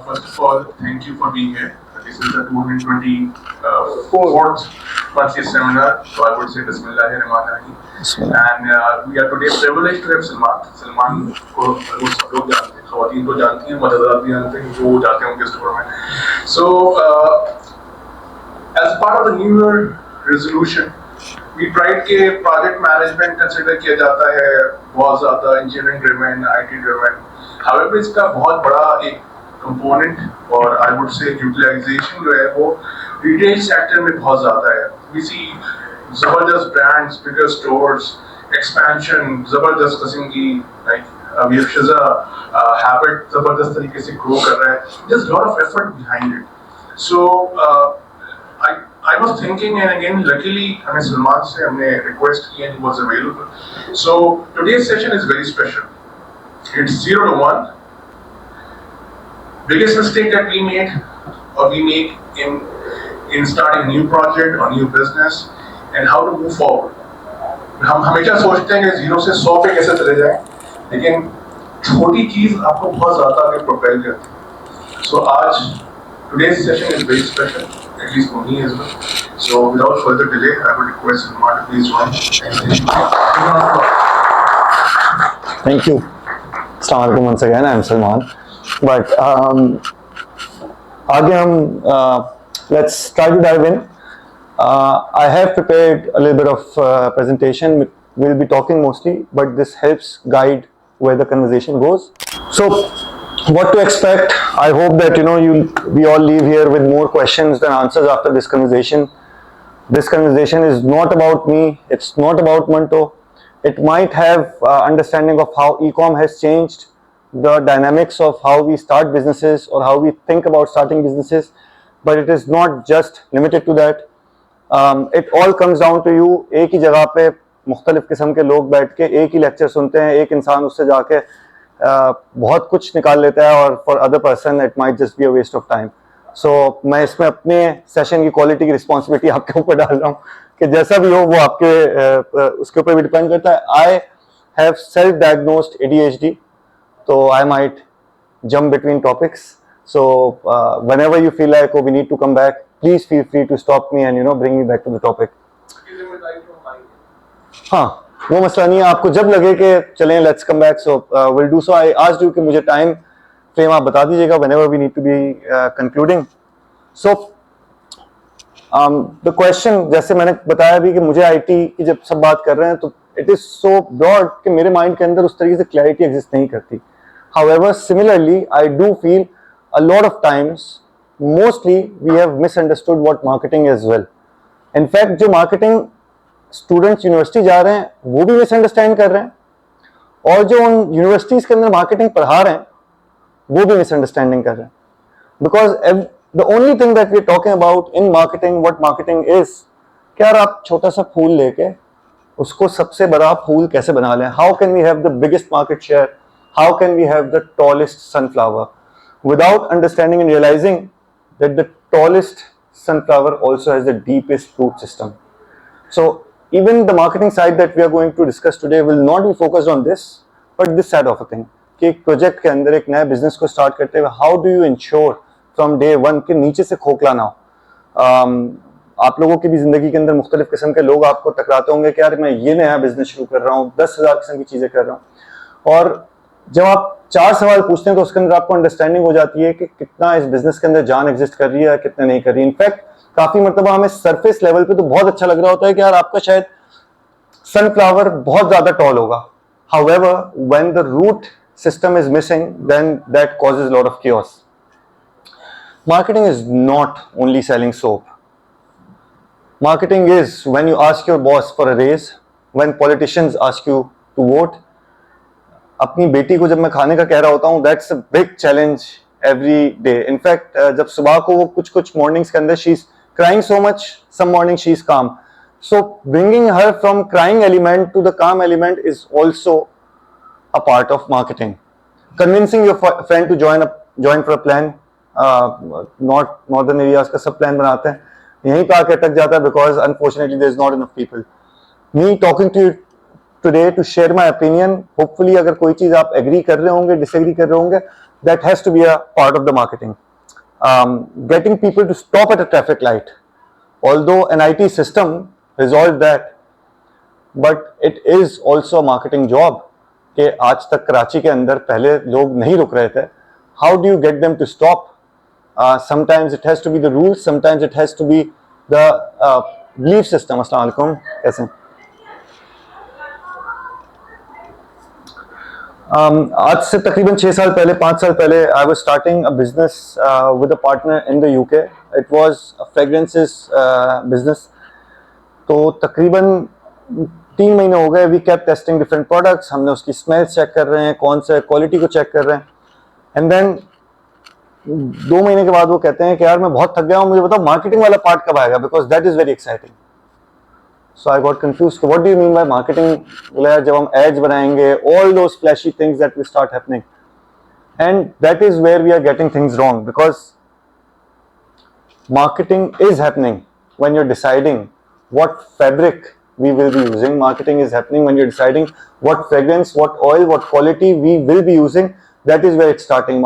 first of all, thank you for being here. This is the 224th Marcius seminar, so I would say Bismillahirrahmanirrahim. And we are today privileged to have Salman. Salman को सब लोग जानते हैं, ख़वातीन को जानती हैं, मर्द भी जानते हैं, वो जाते हैं उनके स्टोर में. So as part of the New Year resolution, we tried के project management consider किया जाता है बहुत ज़्यादा engineering driven, IT driven. However, इसका बहुत बड़ा एक component और I would say utilization जो है वो retail sector में बहुत ज़्यादा है. We see ज़बरदस्त brands, bigger stores, expansion, ज़बरदस्त किस्म की like अभी शिज़ा habit ज़बरदस्त तरीके से grow कर रहा है. There's a lot of effort behind it. So I was thinking, and again, luckily, हमें सलमान से हमने request किया, and he was available. So today's session is very special. It's 0 to 1. Biggest mistake that we made or we make in starting a new project or new business and how to move forward. हम हमेशा सोचते हैं कि 0 से 100 पे कैसे चले जाएं, लेकिन छोटी चीज आपको बहुत ज़्यादा आगे propel करती है. So आज today's session is very special, at least for me as well. So without further delay, I would request Salman to please join. Thank you. Assalamu alaikum once again. I am Salman. But आगे हम let's try to dive in. I have prepared a little bit of presentation. We'll be talking mostly, but this helps guide where the conversation goes. So, what to expect? I hope that we all leave here with more questions than answers after this conversation. This conversation is not about me. It's not about Manto. It might have understanding of how e-com has changed, the dynamics of how we start businesses or how we think about starting businesses, but it is not just limited to that. It all comes down to you. एक ही जगह पे मुख्तलिफ किस्म के लोग बैठ के एक ही लेक्चर सुनते हैं, एक इंसान उससे जाके बहुत कुछ निकाल लेता है और for other person it might just be a waste of time. So मैं इसमें अपने सेशन की क्वालिटी की रिस्पॉन्सिबिलिटी आपके ऊपर डाल रहा हूँ कि जैसा भी हो वो आपके उसके ऊपर भी डिपेंड करता है. I have self diagnosed ADHD, so I might jump between topics. So whenever you feel like we need to come back, please feel free to stop me and bring me back to the topic. हाँ, वो मसला नहीं है. आपको जब लगे कि चलें let's come back, so we'll do so. I asked you कि मुझे time frame आप बता दीजिएगा whenever we need to be concluding. So the question, जैसे मैंने बताया भी कि मुझे IT की जब सब बात कर रहे हैं तो it is so broad कि मेरे माइंड के अंदर उस तरीके से clarity exist नहीं करती. However, similarly, I do feel a lot of times, mostly we have misunderstood what marketing is well. In fact, जो marketing students यूनिवर्सिटी जा रहे हैं वो भी misunderstand कर रहे हैं और जो उन यूनिवर्सिटीज के अंदर मार्केटिंग पढ़ा रहे हैं वो भी misunderstanding कर रहे हैं. Because the only thing that we are talking about in marketing, what marketing is, क्या आप छोटा सा फूल लेके उसको सबसे बड़ा फूल कैसे बना लें? How can we have the biggest market share? How can we have the tallest sunflower? Without understanding and realizing that the tallest sunflower also has the deepest root system. So even the marketing side that we are going to discuss today will not be focused on this, but this side of a thing. कि एक project के अंदर एक नया business को start करते हुए how do you ensure from day one कि नीचे से खोखला ना हो. आप लोगों की भी जिंदगी के अंदर मुख्तलिफ किस्म के लोग आपको टकराते होंगे कि यार मैं ये नया बिजनेस शुरू कर रहा हूँ, 10,000 किस्म की चीजें कर रहा हूँ, और जब आप 4 सवाल पूछते हैं तो उसके अंदर आपको अंडरस्टैंडिंग हो जाती है कि कितना इस बिजनेस के अंदर जान एग्जिस्ट कर रही है, कितने नहीं कर रही. इनफैक्ट काफी मरतबा हमें सरफेस लेवल पे तो बहुत अच्छा लग रहा होता है कि यार आपका शायद सनफ्लावर बहुत ज्यादा टॉल होगा. However, when the root system is missing, then that causes a lot of chaos. Marketing is not only selling soap. Marketing is when you ask your boss for a raise, when politicians ask you to vote. अपनी बेटी को जब मैं खाने का कह रहा होता हूँ, that's a big challenge every day. In fact, जब सुबह को वो कुछ mornings के अंदर she's crying so much, some morning she's calm. So bringing her from crying element to the calm element is also a part of marketing. Convincing your friend to join for a plan, northern areas का सब plan बनाते हैं, यहीं पे आके अटक जाता है because unfortunately there is not enough people. Me talking to you today to share my opinion. Hopefully अगर कोई चीज आप agree कर रहे होंगे, disagree कर रहे होंगे, that has to be a part of the marketing. Getting people to stop at a traffic light, although an IT system resolved that, but it is also a marketing job कि आज तक कराची के अंदर पहले लोग नहीं रुक रहे थे. How do you get them to stop? Sometimes it has to be the rules, sometimes it has to be the belief system. अस्सलाम वालेकुम, कैसे हैं? आज से तकरीबन 6 साल पहले, 5 साल पहले, I was starting a business with a partner in the UK. It was a fragrances business. तो तकरीबन 3 महीने हो गए. We kept testing different products. हमने उसकी स्मेल्स चेक कर रहे हैं, कौन सा क्वालिटी को चेक कर रहे हैं. एंड देन 2 महीने के बाद वो कहते हैं कि यार मैं बहुत थक गया हूँ, मुझे बताओ मार्केटिंग वाला पार्ट कब आएगा, because that is very exciting. So I got confused. What do you mean by marketing? जब हम ads बनाएंगे, all those flashy things that will start happening, and that is where we are getting things wrong, because marketing is happening when you're deciding what fabric we will be using. Marketing is happening when you're deciding what fragrance, what oil, what quality we will be using. That is where it's starting.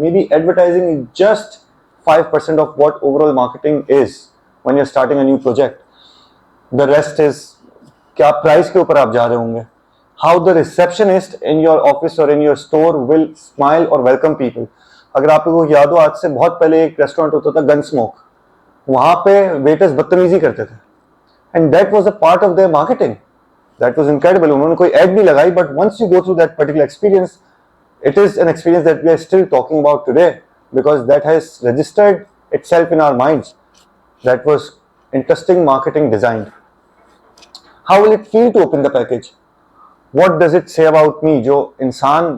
Maybe advertising is just 5% of what overall marketing is when you're starting a new project. The rest is क्या price के ऊपर आप जा रहे होंगे, how the receptionist in your office or in your store will smile or welcome people. अगर आपको याद हो, आज से बहुत पहले एक रेस्टोरेंट होता था गन स्मोक, वहां पे वेटर्स बदतमीजी करते थे, and that was a part of their marketing. That was incredible. उन्होंने कोई एड नहीं लगाई, but once you go through that particular experience, it is an experience that we are still talking about today, because that has registered itself in our minds. That was interesting marketing designed. How will it feel to open the package? What does it say about me? जो इंसान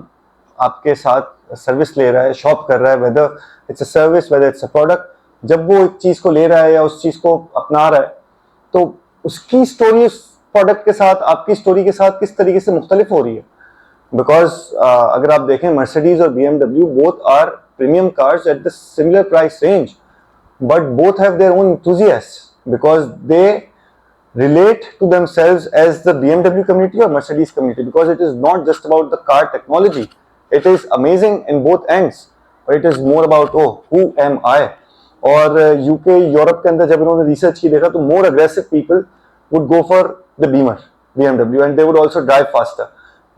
आपके साथ service ले रहा है, shop कर रहा है, whether it's a service, whether it's a product, जब वो एक चीज को ले रहा है या उस चीज को अपना रहा है, तो उसकी स्टोरी उस प्रोडक्ट के साथ, आपकी स्टोरी के साथ किस तरीके से मुख्तलिफ हो रही है. बिकॉज अगर आप देखें, मर्सिडीज और BMW both are premium cars at the similar price range, but both have their own enthusiasts, because they relate to themselves as the BMW community or Mercedes community, because it is not just about the car technology. It is amazing in both ends, but it is more about, oh, who am I? और UK, Europe के अंदर जब उन्होंने research की, देखा तो more aggressive people would go for the Beamer, BMW, and they would also drive faster.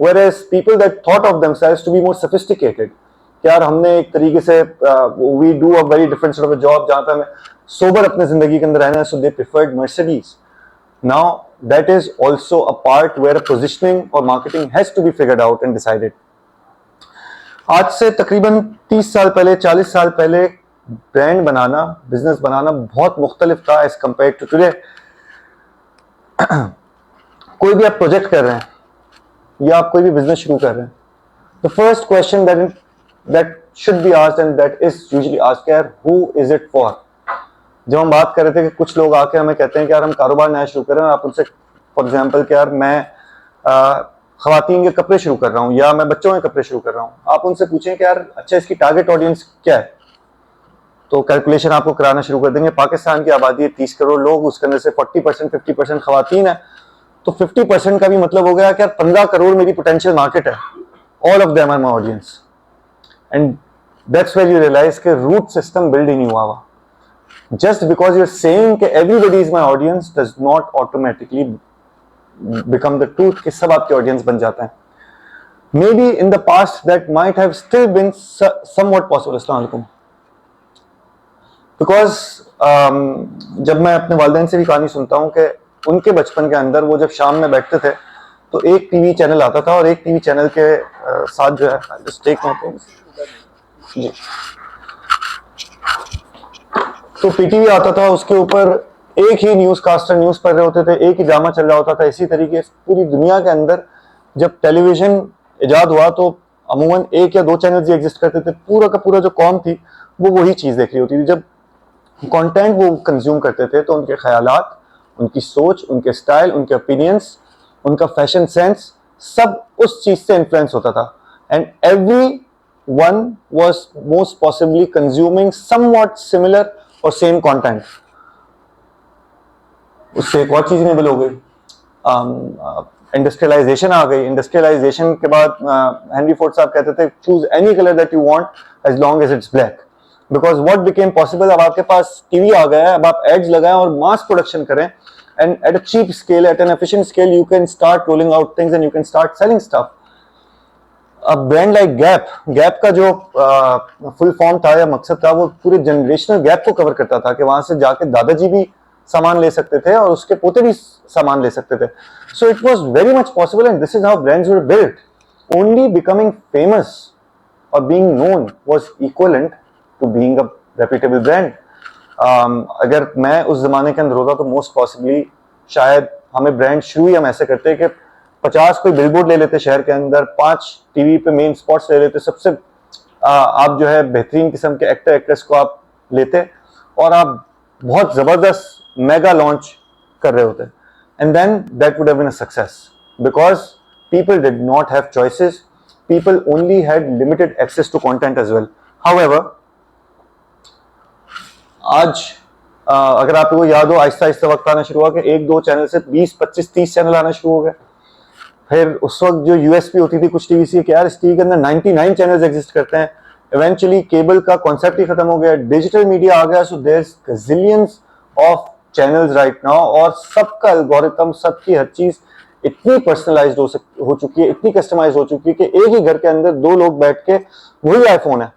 Whereas people that thought of themselves to be more sophisticated, यार हमने एक तरीके से we do a very different sort of a job जहाँ पे हमें sober अपने जिंदगी के अंदर रहना है, so they preferred Mercedes. Now that is also a part where a positioning or marketing has to be figured out and decided. आज से तकरीबन 30 साल पहले, 40 साल पहले ब्रांड बनाना, बिजनेस बनाना बहुत मुख्तलिफ था एज कम्पेयर टू टुडे. कोई भी आप प्रोजेक्ट कर रहे हैं या आप कोई भी बिजनेस शुरू कर रहे हैं, the first question that should be asked and that is usually asked, यार हु इज इट फॉर. जब हम बात कर रहे थे कि कुछ लोग आके हमें कहते हैं कि यार हम कारोबार नया शुरू कर रहे हैं, आप उनसे फॉर एग्जांपल कि यार मैं खवातीन के कपड़े शुरू कर रहा हूँ या मैं बच्चों के कपड़े शुरू कर रहा हूँ, आप उनसे पूछें कि यार अच्छा इसकी टारगेट ऑडियंस क्या है, तो कैलकुलेशन आपको कराना शुरू कर देंगे. पाकिस्तान की आबादी है 30 करोड़ लोग, उसके अंदर से 40% 50% खवातीन है, तो 50% का भी मतलब हो गया कि यार 15 करोड़ मेरी पोटेंशियल मार्केट है. All of them are my audience, and that's where you realise कि रूट सिस्टम बिल्ड ही नहीं हुआ हुआ. Just because you're saying that everybody is my audience does not automatically become the truth कि सब आपके audience बन जाते हैं. Maybe in the past that might have still been somewhat possible. अस्सलाम वालेकुम. Because जब मैं अपने वालिदैन से भी कहानी सुनता हूँ कि उनके बचपन के अंदर वो जब शाम में बैठते थे तो एक टीवी चैनल आता था और एक टीवी चैनल के साथ जो है जी, तो पीटीवी आता था, उसके ऊपर एक ही न्यूज कास्टर न्यूज पढ़ रहे होते थे, एक ही ड्रामा चल रहा होता था. इसी तरीके से पूरी दुनिया के अंदर जब टेलीविजन इजाद हुआ तो अमूमन 1 या 2 चैनल्स ही एग्जिस्ट करते थे. पूरा का पूरा जो कौम थी वो वही चीज देख रही होती थी. जब कंटेंट वो कंज्यूम करते थे तो उनके ख्यालात, उनकी सोच, उनके स्टाइल, उनके ओपिनियंस, उनका फैशन सेंस सब उस चीज से इन्फ्लुएंस होता था. And every one was most possibly consuming somewhat similar और सेम कंटेंट. उससे एक और चीज इनेबल हो गई. इंडस्ट्रियलाइजेशन आ गई, इंडस्ट्रियलाइजेशन के बाद हेनरी फोर्ड साहब कहते थे choose any colour that you want as long as it's black, because what became possible, अब आपके पास टीवी आ गया है, अब आप एड्स लगाएं और मास प्रोडक्शन करें, and at a cheap scale, at an efficient scale you can start rolling out things and you can start selling stuff. अब ब्रांड लाइक गैप का जो फुल फॉर्म था या मकसद था वो पूरे जनरेशनल गैप को कवर करता था कि वहां से जाके दादाजी भी सामान ले सकते थे और उसके पोते भी सामान ले सकते थे. So it was very much possible and this is how brands were built. Only becoming famous और being known was equivalent to being a reputable brand. अगर मैं उस जमाने के अंदर होता तो मोस्ट पॉसिबली शायद हमें ब्रांड शुरू ही हम ऐसे करते कि 50 कोई बिलबोर्ड ले लेते शहर के अंदर, 5 टीवी पे मेन स्पॉट्स ले लेते, सबसे आप जो है बेहतरीन किस्म के एक्टर एक्ट्रेस को आप लेते और आप बहुत जबरदस्त मेगा लॉन्च कर रहे होते, and then that would have been a success because people did not have choices, people only had limited access to content as well. However आज अगर आपको याद हो आहिस्ता आहिस्ता वक्त आना शुरू हुआ कि 1-2 चैनल से 20, 25, 30 चैनल आना शुरू हो गए. फिर उस वक्त जो यूएसपी होती थी कुछ टीवी से कि यार इस टीवी के अंदर 99 चैनल्स एग्जिस्ट करते हैं. इवेंचुअली केबल का कॉन्सेप्ट ही खत्म हो गया, डिजिटल मीडिया आ गया, so there is gazillions of channels right now और सबका एल्गोरिथम, सबकी हर चीज इतनी पर्सनलाइज्ड हो चुकी है, इतनी कस्टमाइज हो चुकी है कि एक ही घर के अंदर 2 लोग बैठ के वही आईफोन है,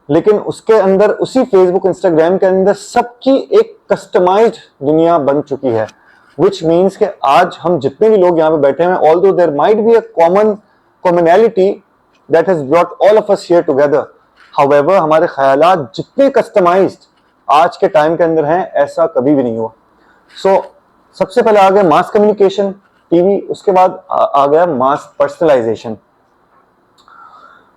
लेकिन उसके अंदर उसी फेसबुक इंस्टाग्राम के अंदर सबकी एक कस्टमाइज्ड दुनिया बन चुकी है. which means कि आज हम जितने भी लोग यहाँ पे बैठे हैं, although there might be a commonality that has brought all of us here together, however हमारे ख्यालात जितने कस्टमाइज्ड आज के टाइम के अंदर हैं ऐसा कभी भी नहीं हुआ. So सबसे पहले आ गया मास कम्युनिकेशन टीवी, उसके बाद आ गया मास पर्सनलाइजेशन.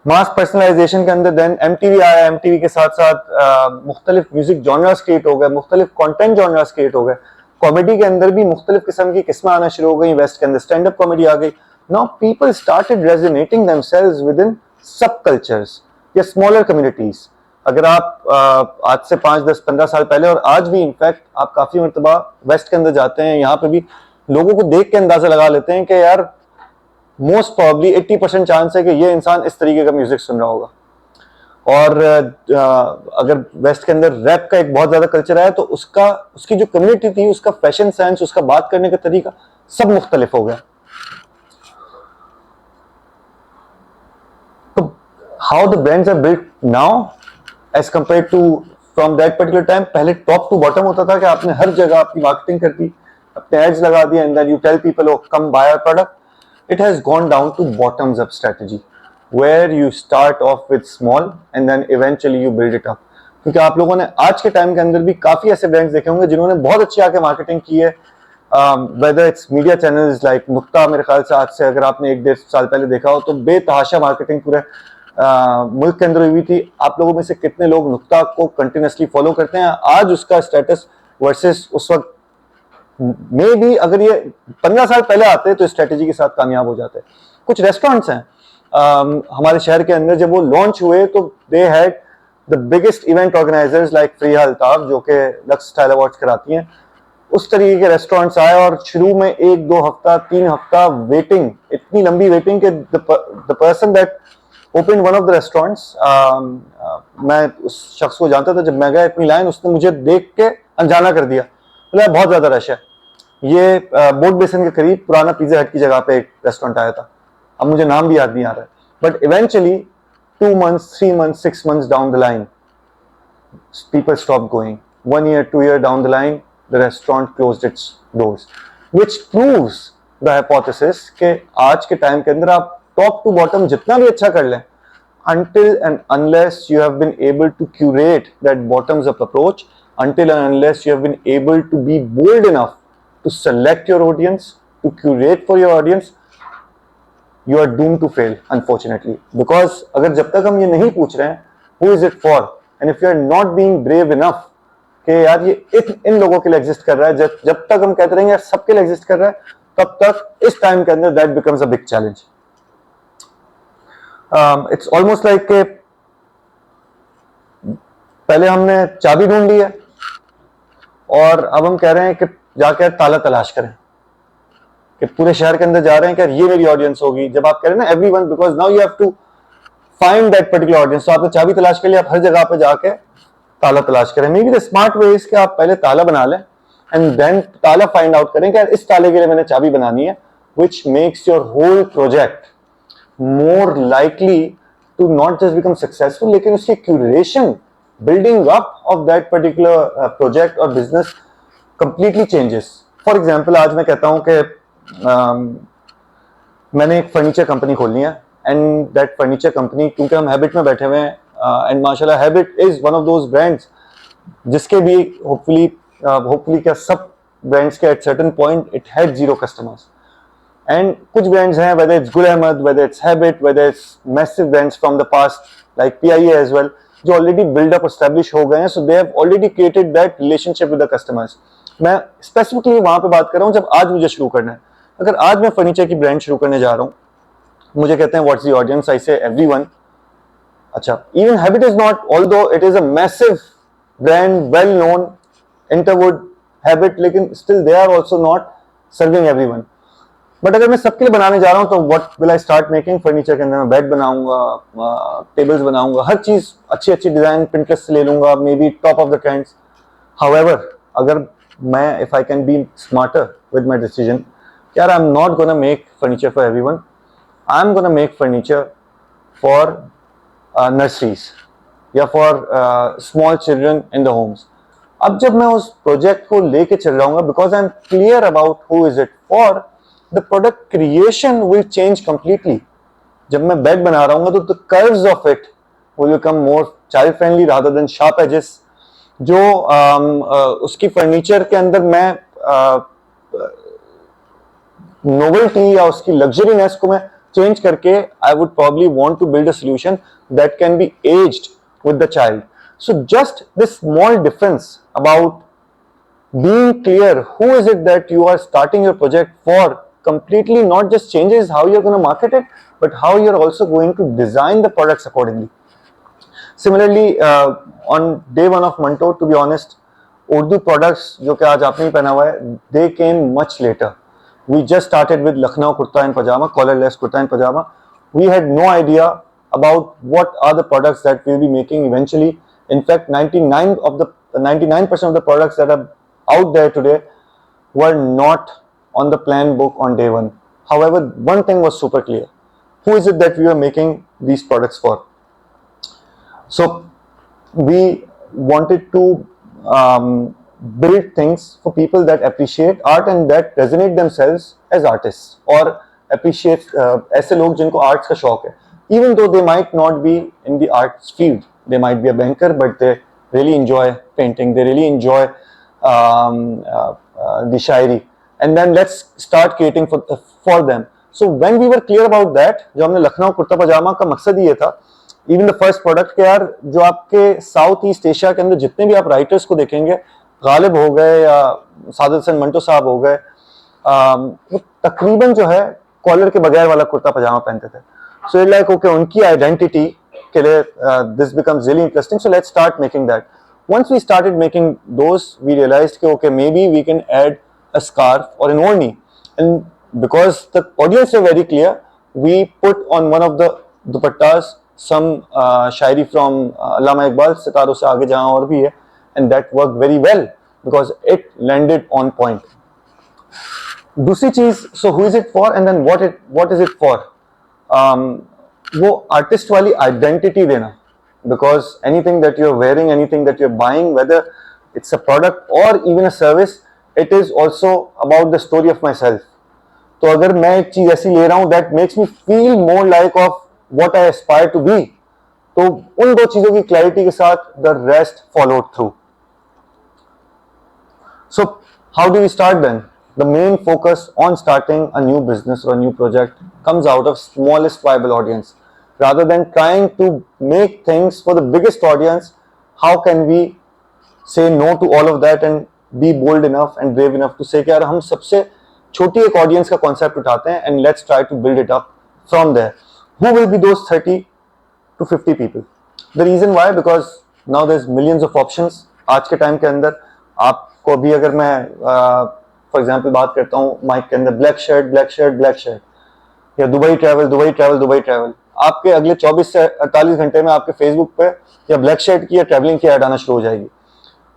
मास पर्सनलाइजेशन के अंदर देन एमटीवी आया, एमटीवी के साथ साथ मुख्तलिफ म्यूजिक जॉनर्स क्रिएट हो गए, मुख्तलिफ कंटेंट जॉनर्स क्रिएट हो गए. कॉमेडी के अंदर भी मुख्तलिफ किस्म की किस्में आना शुरू हो गई, वेस्ट के अंदर स्टैंड अप कॉमेडी आ गई. Now people started resonating themselves with in सब कल्चर्स या स्मॉलर कम्युनिटीज. अगर आप आज से 5, 10, 15 साल पहले और आज भी इनफैक्ट आप काफी मरतबा वेस्ट के अंदर जाते हैं, यहाँ पे भी लोगों को देख के अंदाजा लगा लेते हैं कि यार मोस्ट प्रॉब्ली 80% चांस है कि ये इंसान इस तरीके का म्यूजिक सुन रहा होगा. और अगर वेस्ट के अंदर रैप का एक बहुत ज्यादा कल्चर है तो उसकी जो कम्युनिटी थी, उसका फैशन सेंस, उसका बात करने का तरीका सब मुख्तलिफ हो गया. तो how the brands are built now as compare to from that particular time, पहले टॉप टू बॉटम होता था कि आपने हर जगह अपनी मार्केटिंग कर दी, अपने एड्स लगा दिए and then you tell people oh come buy our product. It has gone down to bottoms up strategy where you start off with small and then eventually you build it up. क्योंकि आप लोगों ने आज के time के अंदर भी काफी ऐसे ब्रांड्स देखे होंगे जिन्होंने बहुत अच्छी आके मार्केटिंग की है, whether it's media channels like नुक्ता, मेरे ख्याल से आज से अगर आपने 1-1.5 साल पहले देखा हो तो बेतहाशा मार्केटिंग पूरे मुल्क के अंदर हुई थी. आप लोगों में से कितने लोग नुक्ता को कंटिन्यूसली फॉलो करते हैं आज उसका स्टेटस वर्सेस उस वक्त मे भी अगर ये 15 साल पहले आते तो स्ट्रेटेजी के साथ कामयाब हो जाते. कुछ रेस्टोरेंट्स हैं हमारे शहर के अंदर, जब वो लॉन्च हुए तो they had the biggest event organizers like Frieha Altaf जो कि लक्स स्टाइल अवार्ड्स कराती हैं. उस तरीके के रेस्टोरेंट्स आए और शुरू में 1-2 हफ्ता 3 हफ्ता वेटिंग, इतनी लंबी वेटिंग कि the person that open one of the restaurants, मैं उस शख्स को जानता था, जब मैं गया इतनी लाइन, उसने मुझे देख के अनजाना कर दिया, बोला बहुत ज्यादा रश है. ये बोट बेसन के करीब पुराना पिज्जा हट की जगह पे एक रेस्टोरेंट आया था, अब मुझे नाम भी याद नहीं आ रहा है, but eventually 2 months, 3 months, 6 months down the line, people stopped going. 1 year, 2 year down the line, the restaurant closed its doors, which proves the hypothesis कि आज के टाइम के अंदर आप टॉप टू बॉटम जितना भी अच्छा कर लें, until and unless you have been able to curate that bottoms up approach, until and unless you have been able to be bold enough to select your audience, to curate for your audience, you are doomed to fail unfortunately. Because अगर जब तक हम ये नहीं पूछ रहे हैं who is it for, and if you are not being brave enough कि यार ये इन लोगों के लिए एग्जिस्ट कर रहा है, जब तक हम कहते रहेंगे यार सबके लिए एग्जिस्ट कर रहा है, तब तक इस टाइम के अंदर that becomes a big challenge. It's almost like कि पहले हमने चाबी ढूंढ ली है और अब हम कह रहे हैं कि जाकर ताला तलाश करें. कि पूरे शहर के अंदर जा रहे हैं कि यार ये मेरी ऑडियंस होगी। जब आप कह रहे हैं ना everyone, because now you have to find that particular audience, तो आपने चाबी तलाश के लिए आप हर जगह पे जाके ताला तलाश करें। May be the smart way is कि आप पहले ताला बना लें एंड देन ताला फाइंड आउट करें कि यार इस ताले के लिए मैंने चाबी बनानी है, which makes your whole project more likely to not just become successful, लेकिन उसकी curation, building up of that particular project or business completely changes. For example, आज मैं कहता हूँ कि मैंने एक फर्नीचर कंपनी खोलनी है एंड दैट फर्नीचर कंपनी, क्योंकि हम हैबिट में बैठे हुए हैं एंड माशाल्लाह habit is one of those brands जिसके भी होपफुली क्या सब ब्रांड्स के at certain point it had zero customers, and कुछ ब्रांड्स हैं whether it's Gul Ahmed, whether it's Habit, whether it's massive brands from the past like PIA as well, जो already build up establish हो गए हैं, so they have already created that relationship with the customers. मैं specifically वहां पे बात कर रहा हूँ जब आज मुझे शुरू करना है। अगर आज मैं फर्नीचर की ब्रांड शुरू करने जा रहा हूँ, मुझे कहते हैं what's the audience, I say everyone. अच्छा, even Habitt is not, although it is a massive brand well known, Interwood, Habitt, लेकिन still they are also not serving everyone. But अगर मैं सबके लिए बनाने जा रहा हूं तो what will I start making, furniture के अंदर मैं बेड बनाऊंगा, टेबल्स बनाऊंगा, हर चीज अच्छी अच्छी डिजाइन पिंटरेस्ट से ले लूंगा, maybe top of the trends. However अगर मैं if I can be smarter with my decision, यार I am not gonna make furniture for everyone, I am gonna make furniture for nurseries या for small children in the homes. अब जब मैं उस project को लेके चल रहा हूँ, because I am clear about who is it for, the product creation will change completely. जब मैं बेड बना रहा हूँ तो the curves of it will become more child friendly rather than sharp edges. जो उसकी फर्नीचर के अंदर मैं नोवेल्टी या उसकी लग्जरीनेस को मैं चेंज करके I would probably want to build a solution that can be aged with the child. So just this small difference about being clear who is it that you are starting your project for completely not just changes how you're going to market it, but how you're also going to design the products accordingly. Similarly, on day one of Manto, to be honest, Urdu products जो कि आज आपने पहना हुआ है, they came much later. We just started with Lucknow kurta and pajama, collarless kurta and pajama. We had no idea about what are the products that we'll be making eventually. In fact, 99% of the products that are out there today were not on the plan book on day one. However, one thing was super clear. Who is it that we are making these products for? So we wanted to build things for people that appreciate art and that resonate themselves as artists, or appreciate ऐसे लोग जिनको arts का शौक है. Even though they might not be in the arts field, they might be a banker, but they really enjoy painting, they really enjoy the shairi, and then let's start creating for them. So when we were clear about that, जो हमने लखनऊ कुर्ता पजामा का मकसद ये था, even the first product के यार जो आपके साउथ ईस्ट एशिया के अंदर जितने भी आप राइटर्स को देखेंगे, गालिब हो गए या सादत हसन मंटो साहब हो गए, वो तकरीबन जो है कॉलर के बगैर वाला कुर्ता पजामा पहनते थे. So it's like okay, उनकी आइडेंटिटी के लिए this becomes really interesting. So let's start making that. Once we started making those, we realized कि okay, maybe we can add a scarf or an orni, and because the audience were very clear, we put on one of the dupattas some Shayari from Allama Iqbal, सितारों से आगे जहाँ और भी है, and that worked very well because it landed on point. दूसरी चीज, so who is it for and then what is it for? वो आर्टिस्ट वाली आइडेंटिटी देना, because anything that you're wearing, anything that you're buying, whether it's a product or even a service, it is also about the story of myself. तो अगर मैं एक चीज ऐसी ले रहा हूँ that makes me feel more like of what I aspire to be, तो उन दो चीजों की क्लैरिटी के साथ the rest followed through. So how do we start then? The main focus on starting a new business or a new project comes out of smallest viable audience. Rather than trying to make things for the biggest audience, how can we say no to all of that and be bold enough and brave enough to say कि यार हम सबसे छोटी एक audience का concept उठाते हैं and let's try to build it up from there. Who will be those 30 to 50 people? The reason why, because now there's millions of options. आज के टाइम के अंदर आपको भी अगर मैं फॉर एग्जांपल बात करता हूँ माइक के अंदर, black shirt black shirt black shirt, या Dubai travel Dubai travel Dubai travel, आपके अगले 24 से 48 घंटे में आपके फेसबुक पे या ब्लैक शर्ट की या ट्रैवलिंग की ऐड आना शुरू हो जाएगी।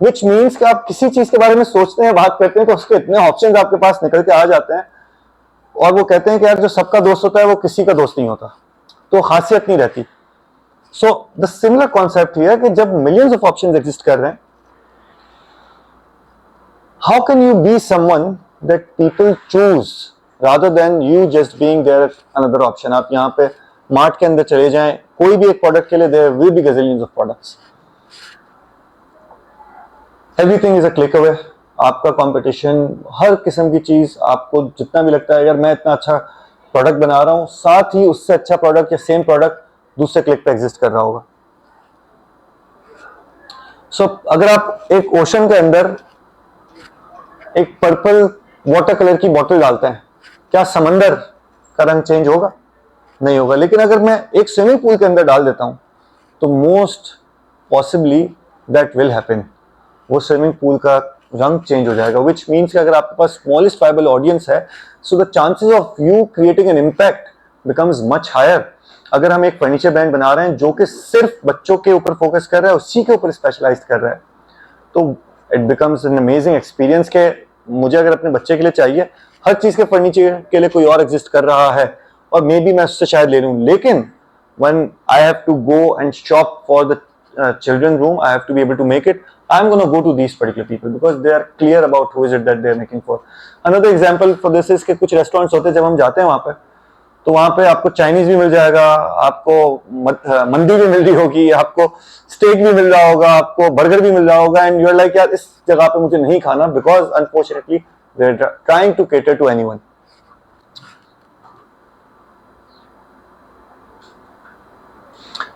विच मीन्स कि आप किसी चीज के बारे में सोचते हैं, बात करते हैं, तो उसके इतने ऑप्शंस आपके पास निकल के आ जाते हैं, और वो कहते हैं कि यार जो सबका दोस्त होता है वो किसी का दोस्त नहीं होता, तो खासियत नहीं रहती। सो द सिमिलर कॉन्सेप्ट है कि जब मिलियंस ऑफ ऑप्शंस एग्जिस्ट कर रहे हैं, how can you be someone that people choose rather than you just being there another option. आप यहाँ पे मार्ट के अंदर चले जाएं, कोई भी एक प्रोडक्ट के लिए there will be gazillions of products, everything is a click away. आपका कंपटीशन, हर किस्म की चीज, आपको जितना भी लगता है यार मैं इतना अच्छा प्रोडक्ट बना रहा हूं, साथ ही उससे अच्छा प्रोडक्ट या सेम प्रोडक्ट दूसरे क्लिक पे एग्जिस्ट कर रहा होगा। सो अगर आप एक ओशन के अंदर एक पर्पल वाटर कलर की बोतल डालते हैं, क्या समंदर का रंग चेंज होगा? नहीं होगा। लेकिन अगर मैं एक स्विमिंग पूल के अंदर डाल देता हूं तो most possibly that will happen, वो स्विमिंग पूल का रंग चेंज हो जाएगा। विच मीन्स कि अगर आपके पास स्मॉलेस्ट वायबल ऑडियंस है, so the chances of you creating an impact becomes much higher. अगर हम एक फर्नीचर ब्रांड बना रहे हैं जो कि सिर्फ बच्चों के ऊपर फोकस कर रहा है, उसी के ऊपर स्पेशलाइज कर रहा है, तो it becomes an amazing experience के मुझे अगर अपने बच्चे के लिए चाहिए, हर चीज के फर्नीचर के लिए कोई और एग्जिस्ट कर रहा है और मे बी मैं उससे शायद ले लूं, लेकिन when I have to go and shop for the children room, I have to be able to make it. I'm going to go to these particular people because they are clear about who is it that they are making for. Another example for this is कि कुछ restaurants होते हैं, जब हम जाते हैं वहां पे, तो वहां पे आपको चाइनीज भी मिल जाएगा, आपको मंदी भी मिल रही होगी, आपको स्टेक भी मिल रहा होगा, आपको बर्गर भी मिल रहा होगा, एंड यू आर लाइक यार इस जगह पे मुझे नहीं खाना, because unfortunately they are trying to cater to anyone.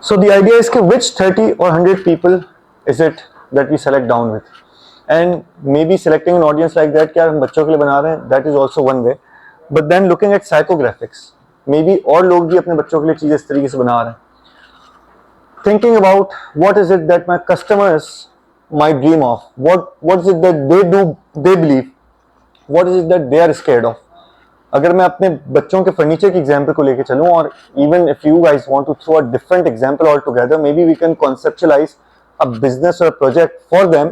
So the idea is कि which 30 or 100 people is it that we select down with, and maybe selecting an audience like that, क्या हम बच्चों के लिए बना रहे हैं, that is also one way, but then looking at psychographics, maybe और लोग भी अपने बच्चों के लिए चीजें इस तरीके से बना रहे हैं, thinking about what is it that my customers might dream of, what is it that they do, they believe, what is it that they are scared of। अगर मैं अपने बच्चों के फर्नीचर की एग्जांपल को लेके चलूं, और even if you guys want to throw a different example all together, maybe we can conceptualize a business और project for them,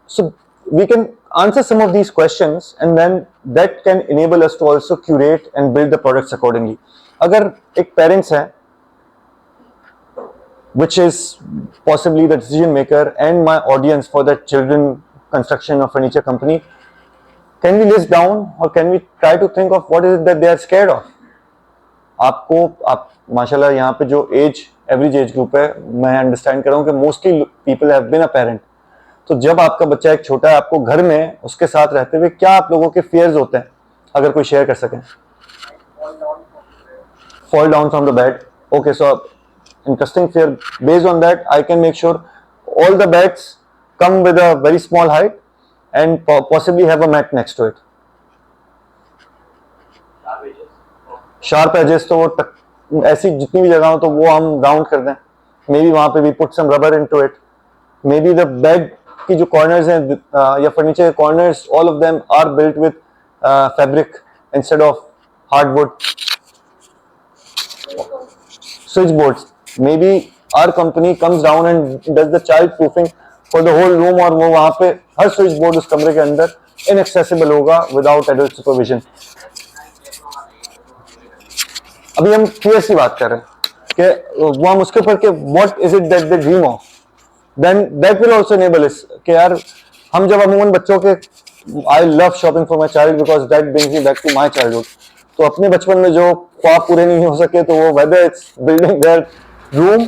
so we can answer some of these questions and then that can enable us to also curate and build the products accordingly. अगर एक parents है which is possibly the decision maker and my audience for that children construction or furniture company, can we list down or can we try to think of what is it that they are scared of? आप माशाल्लाह यहाँ पे जो average age group है, मैं understand कर रहा हूँ कि mostly people have been a parent, तो जब आपका बच्चा एक छोटा है, आपको घर में उसके साथ रहते हुए क्या आप लोगों के फियर्स होते हैं, अगर कोई शेयर कर सकें। Fall down from the bed. Okay, so interesting fear. Based on that, I can make sure all the beds come with a very small height and possibly have a mat next to it. Sharp edges तो वो ऐसी जितनी भी जगह हो तो वो हम राउंड कर दें, मे बी वहां पे भी put some rubber into it, maybe the bed की जो कॉर्नर्स हैं या फर्नीचर के corners, all of them are built with fabric instead of hardwood. Switch boards, maybe our company comes down and does the child proofing for the whole room, और वो वहां पे हर switch board उस कमरे के अंदर inaccessible होगा without adult supervision। अभी हम क्लियर सी बात कर रहे हैं कि वो हम उसके ऊपर के what is it that they dream of, then that will also enable us कि यार हम जब अमूमन बच्चों के I love shopping for my child because that brings me back to my childhood, तो अपने बचपन में जो ख्वाब पूरे नहीं हो सके, तो वो whether it's building their room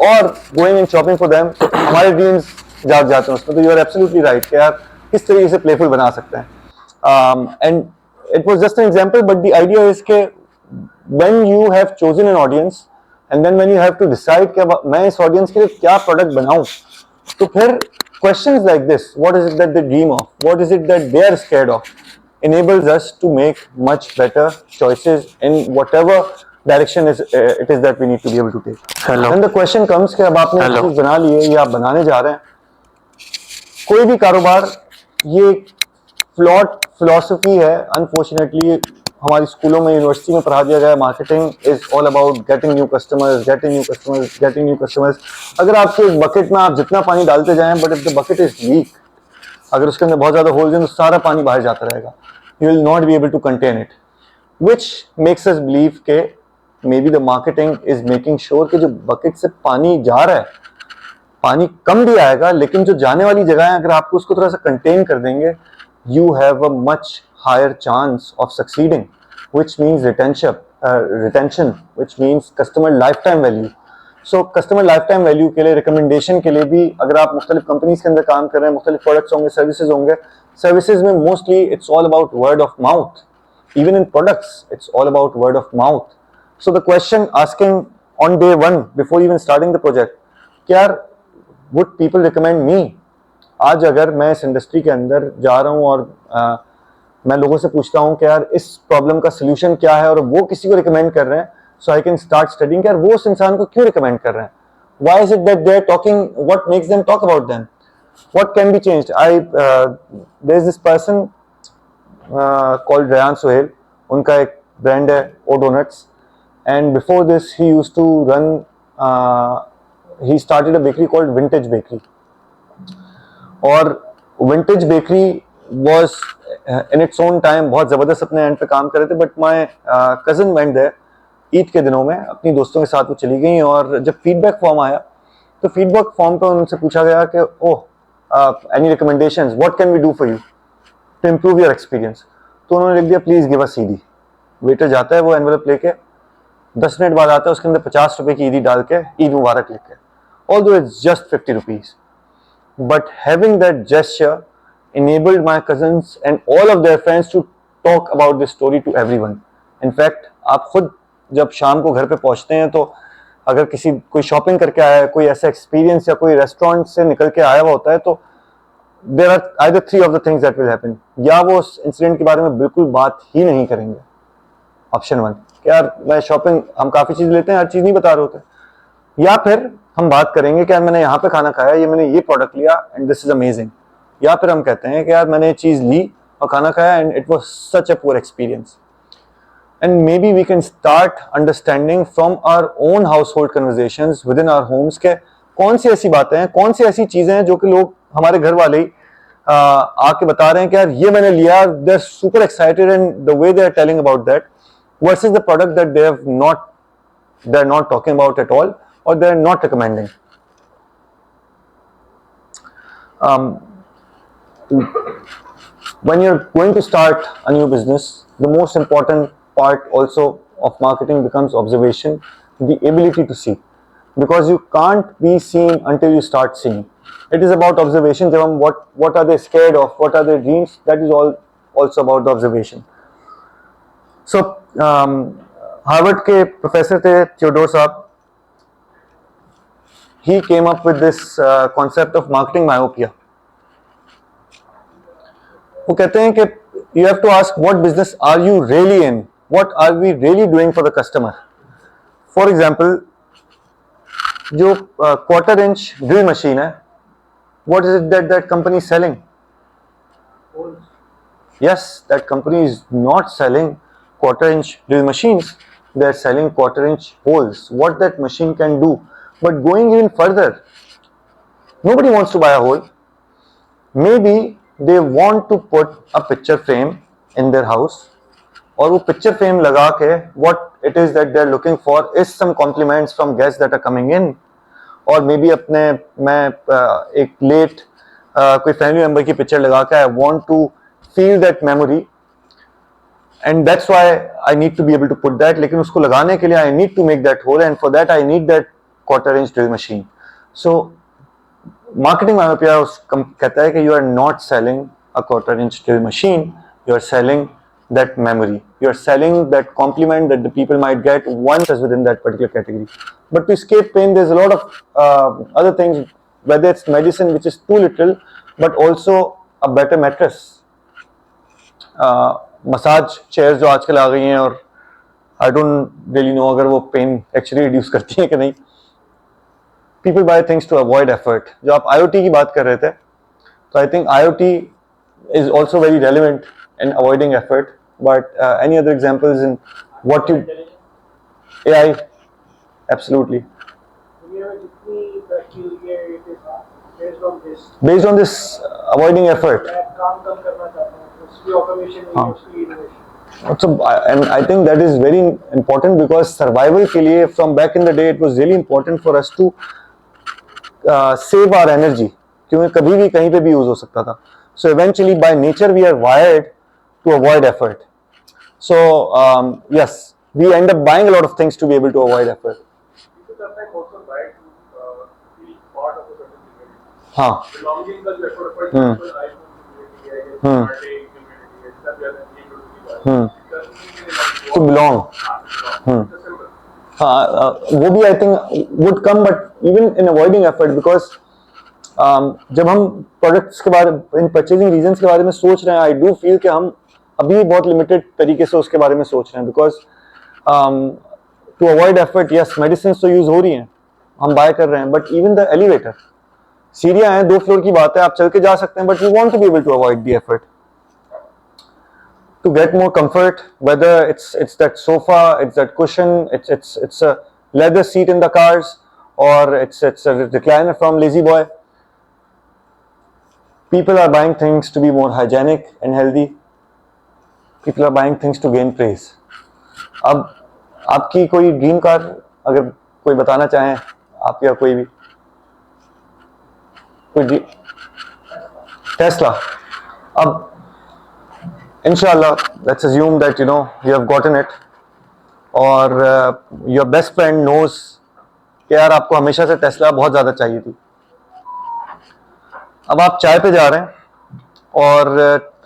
or going and shopping for them, हमारे ड्रीम्स जाग जाते हैं उसमें। तो you are absolutely right कि यार किस तरीके से प्लेफुल बना सकते हैं। and it was just an example, but the idea is कि when you have chosen an audience and then when you have to decide कि मैं इस audience के लिए क्या प्रोडक्ट बनाऊं, तो फिर questions like this, what is it that they dream of, what is it that they are scared of, enables us to make much better choices in whatever direction it is that we need to be able to take. Hello. And the question comes कि अब आपने चीज बना ली है या आप बनाने जा रहे हैं, कोई भी कारोबार ये फ्लॉट फिलोसफी है अनफॉर्चुनेटली। हमारी स्कूलों में यूनिवर्सिटी में पढ़ा दिया गया है marketing is all about getting new customers, getting new customers, getting new customers. अगर आपके एक बकेट में आप जितना पानी डालते जाएं, but if the bucket is leak, अगर उसके अंदर बहुत ज्यादा होल्स हैं तो सारा पानी बाहर जाता रहेगा, you will not be able to contain it, which makes us believe के maybe the marketing is making sure कि जो बकेट से पानी जा रहा है, पानी कम भी आएगा लेकिन जो जाने वाली जगह है अगर आपको उसको थोड़ा सा कंटेन कर देंगे, you have a much higher chance of succeeding, which means retention, which means customer lifetime value. So customer lifetime value के लिए recommendation के लिए भी अगर आप मुख्तलिफ कंपनीज के अंदर काम कर रहे हैं, मुख्तलिफ प्रोडक्ट्स होंगे, सर्विसेज होंगे, सर्विसेज में mostly it's all about word of mouth. Even in products it's all about word of mouth. So the question asking on day one before even starting the project, क्या would people recommend me? आज अगर मैं इस industry के अंदर जा रहा हूँ और मैं लोगों से पूछता हूँ कि यार इस प्रॉब्लम का सोल्यूशन क्या है और वो किसी को रिकमेंड कर रहे हैं, सो आई कैन स्टार्ट स्टडिंग कि यार वो उस इंसान को क्यों रिकमेंड कर रहे हैं, why is it that they are talking, what makes them talk about them, what can be changed. There is this person called Rayan Sohail, उनका एक ब्रांड है O donuts, and before this he used to run, he started a bakery called vintage bakery, और vintage bakery was in its own time बहुत ज़बरदस्त अपने end पे काम कर रहे थे, but my cousin went there Eid के दिनों में अपनी दोस्तों के साथ वो चली गई, और जब फीडबैक फॉर्म आया तो फीडबैक फॉर्म पे उनसे पूछा गया कि oh any recommendations, what can we do for you to improve your experience. तो उन्होंने लिख दिया please give a CD. Waiter जाता है वो एनवेलप लेके, 10 मिनट बाद आता है, उसके अंदर 50 रुपए की ईदी डाल के ईद मुबारक लिख के, although it's just 50 rupees. But having that gesture enabled my cousins and all of their friends to talk about this story to everyone. In fact, आप खुद जब शाम को घर पे पहुंचते हैं तो अगर कोई शॉपिंग करके आया है, कोई ऐसा एक्सपीरियंस या कोई रेस्टोरेंट से निकल के आया हुआ होता है, तो there are either 3 of the things that will happen. या वो उस इंसिडेंट के बारे में बिल्कुल बात ही नहीं करेंगे, ऑप्शन 1 कि यार मैं शॉपिंग, हम काफ़ी चीज़ लेते हैं, हर चीज़ नहीं बता रहे होते, या फिर हम बात करेंगे कि यार मैंने यहाँ पे खाना खाया, ये मैंने ये प्रोडक्ट लिया एंड दिस इज अमेजिंग, या फिर हम कहते हैं कि यार मैंने ये चीज़ ली और खाना खाया and it was such a poor experience. And maybe we can start understanding from our own household conversations within our homes के कौन सी ऐसी बातें हैं, कौन सी ऐसी चीज़ें हैं जो कि लोग हमारे घर वाले ही आके बता रहे हैं कि यार ये मैंने लिया, they are super excited and the way they are telling about that versus the product that they are not talking about at all or they are not recommending. When you're going to start a new business, the most important part also of marketing becomes observation, the ability to see, because you can't be seen until you start seeing. It is about observation. What are they scared of, what are their dreams, that is all also about the observation. So Harvard के professor थे Theodore साहब, he came up with this concept of marketing myopia. वो कहते हैं कि you have to ask what business are you really in, what are we really doing for the customer. For example, जो quarter inch drill machine है, what is it that company is selling? Yes, that company is not selling quarter inch drill machines, they are selling quarter inch holes, what that machine can do. But going even further, nobody wants to buy a hole. Maybe they want to put a picture frame in their house, और वो picture frame लगा के what it is that they are looking for is some compliments from guests that are coming in, और maybe मैं एक late कोई family member की picture लगा के I want to feel that memory, and that's why I need to be able to put that. लेकिन उसको लगाने के लिए I need to make that hole, and for that I need that quarter inch drill machine. So marketing myopia कहता है कि you are not selling a quarter inch drill machine, you are selling that memory, you are selling that compliment that the people might get once as within that particular category. But to escape pain, there's a lot of other things, whether it's medicine which is too little, but also a better mattress, massage chair जो आजकल आ गई हैं, और I don't really no अगर वो pen actually reduce करती हैं कि नहीं। People buy things to avoid effort. जो आप IoT की बात कर रहे थे, तो I think IoT is also very relevant in avoiding effort. But any other examples in what you AI? Absolutely. दुनिया में जितनी तरक्की हुई है it is Based on this avoiding effort. मैं काम कम करना चाहता हूँ उसकी ऑटोमेशन हाँ. उसकी innovation So, and I think that is very important because survival के लिए from back in the day it was really important for us to save our energy क्योंकि कभी भी कहीं पे भी यूज हो सकता था. So eventually by nature we are wired to avoid effort. So yes, we end up buying a lot of things to be able to avoid effort. People sometimes also buy to feel part of a certain community. हाँ. Belonging का जो effort, for example, iPhone community है, या birthday community है, सब ज्यादा need to be To belong. हाँ, वो भी I think would come, but even in avoiding effort because जब हम प्रोडक्ट्स के बारे इन परचेजिंग रीजंस के बारे में सोच रहे हैं, आई डू फील कि हम अभी बहुत लिमिटेड तरीके से उसके बारे में सोच रहे हैं because to avoid effort yes medicine तो यूज हो रही हैं, हम बाय कर रहे हैं, बट इवन द एलिवेटर, सीढ़ियां हैं 2 फ्लोर की बात है, आप चल के जा सकते हैं, but we want to be able to avoid the effort to get more comfort, whether it's that sofa, it's that cushion, it's a leather seat in the cars, or it's a recliner from Lazy Boy. People are buying things to be more hygienic and healthy. People are buying things to gain praise. अब आपकी कोई dream car अगर कोई बताना चाहें, आप या कोई भी कोई टेस्ला, अब Inshallah, let's assume that you know you have gotten it, और your best friend knows कि यार आपको हमेशा से टेस्ला बहुत ज़्यादा चाहिए थी. अब आप चाय पे जा रहे हैं और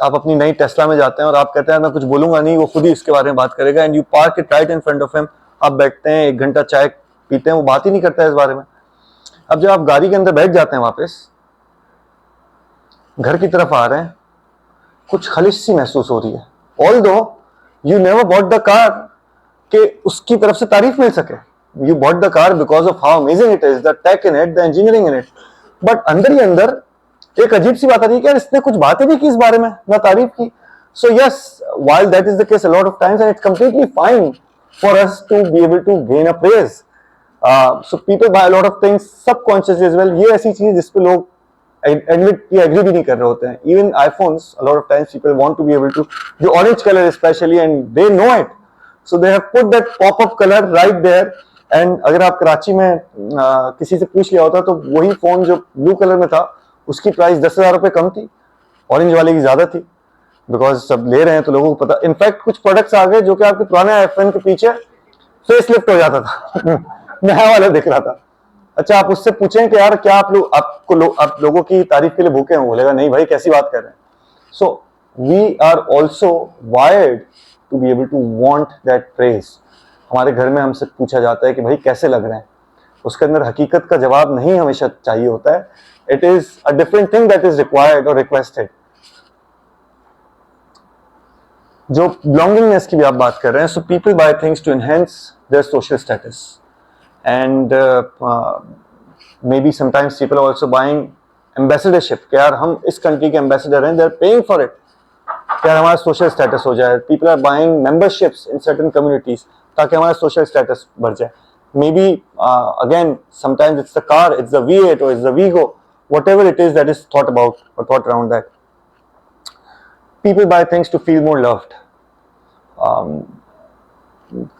आप अपनी नई टेस्ला में जाते हैं और आप कहते हैं मैं कुछ बोलूँगा नहीं, वो खुद ही इसके बारे में बात करेगा, and you park it right in front of him. आप बैठते हैं, 1 घंटा चाय पीते हैं, वो बात ही नहीं करता है इस बारे में. अब जब आप गाड़ी के अंदर बैठ जाते हैं, वापस घर की तरफ आ रहे हैं, कुछ खलिश सी महसूस हो रही है. Although you never bought the car कि उसकी तरफ से तारीफ मिल सके. You bought the car because of how amazing it is, the tech in it, the engineering in it, but अंदर ही अंदर एक अजीब सी बात आ रही है कि यार इसने कुछ बातें भी की इस बारे में, ना तारीफ की. So yes, while that is the case a lot of times and it's completely fine for us to be able to gain a praise. So people buy a lot of things subconsciously as well. ये ऐसी चीज जिस पे लोग admit या agree भी नहीं कर रहे होते हैं. Even iPhones, a lot of times people want to be able to, जो orange colour specially, and they know it, so they have put that pop up colour right there. And अगर आप कराची में किसी से पूछ लिया होता तो वही फोन जो ब्लू कलर में था उसकी प्राइस 10,000 रुपए कम थी, ऑरेंज वाले की ज्यादा थी, बिकॉज सब ले रहे हैं तो लोगों को पता. इनफैक्ट कुछ प्रोडक्ट्स आ गए जो कि आपके पुराने आईफोन के पीछे फेसलिफ्ट हो जाता था नया वाला दिख रहा था. अच्छा, आप उससे पूछें कि यार क्या आप लोगों की तारीफ के लिए भूखे हैं, बोलेगा नहीं भाई कैसी बात कर रहे हैं. So we are also wired to be able to want that praise. हमारे घर में हमसे पूछा जाता है कि भाई कैसे लग रहे हैं, उसके अंदर हकीकत का जवाब नहीं हमेशा चाहिए होता है. It is a different thing that is required और रिक्वेस्टेड. जो बिलोंगिंगनेस की भी आप बात कर रहे हैं, so people buy things to enhance their social status. And maybe sometimes people are also buying ambassadorship कि यार हम इस कंट्री के एम्बेसडर हैं, they're paying for it कि यार हमारा सोशल स्टेटस हो जाए. people are buying memberships in certain communities ताकि हमारा सोशल स्टेटस बढ़ जाए. maybe again sometimes it's the car, it's the V8 or it's the Vigo, whatever it is that is thought about or thought around that. people buy things to feel more loved.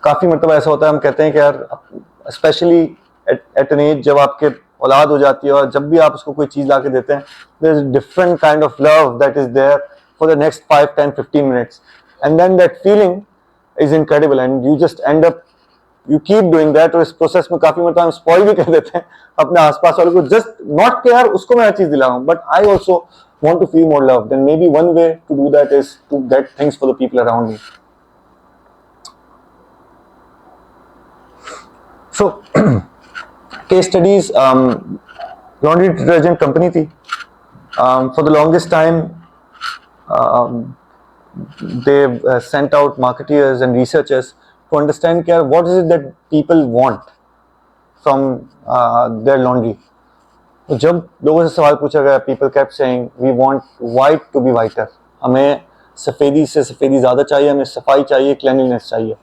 काफी मतलब ऐसा होता है, हम कहते हैं कि यार स्पेशली एट एन एज जब आपके औलाद हो जाती है और जब भी आप उसको कोई चीज ला के देते हैं, there is different kind of love that is there for the next 5, 10, 15 minutes, and then that feeling is incredible, and you just end up, you keep doing that. और इस प्रोसेस में काफी मतलब हम स्पॉइल भी कर देते हैं अपने आसपास वालों को, जस्ट नॉट के यार उसको मैं हर चीज दिला रहा हूँ, but I also want to feel more loved. Then maybe one way to do that is to get things for the people around me. So case studies, laundry detergent company थी, for the longest time they sent out marketeers and researchers to understand क्या what is it that people want from their laundry. तो जब लोगों से सवाल पूछा गया, people kept saying we want white to be whiter, हमें सफ़ेदी से सफ़ेदी ज़्यादा चाहिए, हमें सफाई चाहिए, क्लीनलीनेस चाहिए.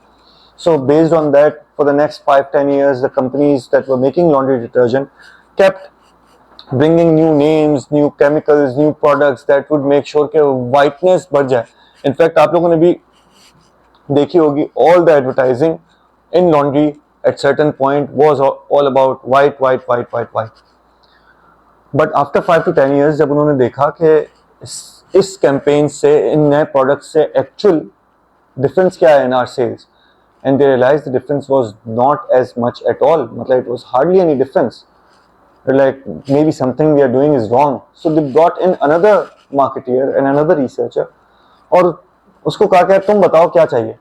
So based on that, for the next 5-10 years, the companies that were making laundry detergent kept bringing new names, new chemicals, new products that would make sure कि whiteness बढ़ जाए. In fact, आप लोगों ने भी देखी होगी, all the advertising in laundry at certain point was all about white, white, white, white, white. But after 5 to 10 years, जब उन्होंने देखा कि इस कैंपेन से, इन नए प्रोडक्ट से एक्चुअल डिफरेंस क्या है in our sales, and they realized the difference was not as much at all. मतलब it was hardly any difference. They're like, maybe something we are doing is wrong. So they brought in another marketeer and another researcher और उसको कहा कि तुम बताओ क्या चाहिए.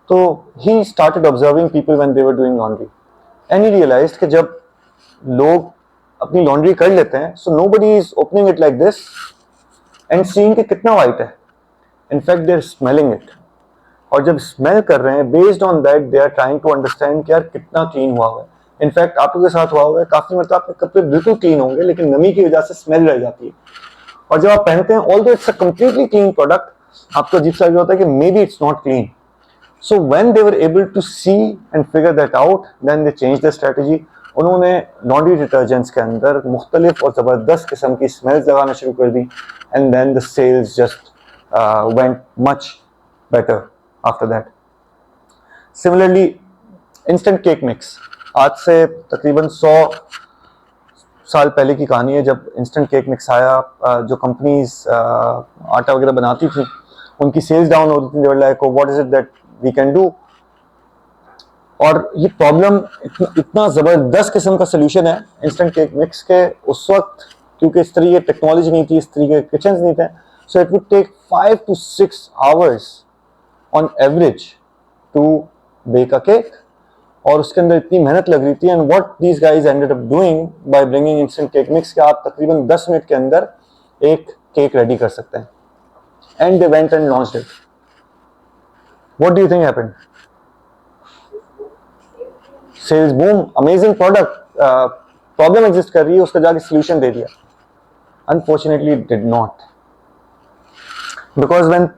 तो he started observing people when they were doing laundry and he realized कि जब लोग अपनी laundry कर लेते हैं, so nobody is opening it like this and seeing कि कितना white है. In fact, they're smelling it. और जब स्मेल कर रहे हैं, based on that they are trying to understand कि यार कितना क्लीन हुआ है. इनफैक्ट आप लोगों के साथ हुआ होगा, काफी मतलब आपके कपड़े बिल्कुल क्लीन होंगे लेकिन नमी की वजह से स्मेल रह जाती है, और जब आप पहनते हैं although it's a completely clean product, आपको अजीब सा होता है कि maybe it's not clean. So when they were able to see and figure that out, then they change the strategy. उन्होंने लॉन्ड्री डिटर्जेंट्स के अंदर मुख्तलिफ और ज़बरदस्त किस्म की स्मेल्स लगाना शुरू कर दी, and then the sales just went much better after that. Similarly instant cake mix, आज से तकरीबन 100 साल पहले की कहानी है. जब इंस्टेंट केक मिक्स आया, जो कंपनीज आटा वगैरह बनाती थी उनकी सेल्स डाउन हो रही थी. They were like, what is it that we can do. और ये प्रॉब्लम इतना ज़बरदस्त किस्म का सोल्यूशन है इंस्टेंट केक मिक्स के उस वक्त, क्योंकि इस तरह की टेक्नोलॉजी नहीं थी, इस तरह के किचन नहीं थे. So it would take 5 to 6 hours on average to bake a cake, और उसके अंदर इतनी मेहनत लग रही थी. And what these guys ended up doing by bringing instant cake mix, कि आप तकरीबन 10 मिनट के अंदर एक केक रेडी कर सकते हैं. And they went and launched it. What do you think happened? Sales boom, amazing product, problem exist कर रही है, उसका जाके सोल्यूशन दे दिया. Unfortunately it did not, because when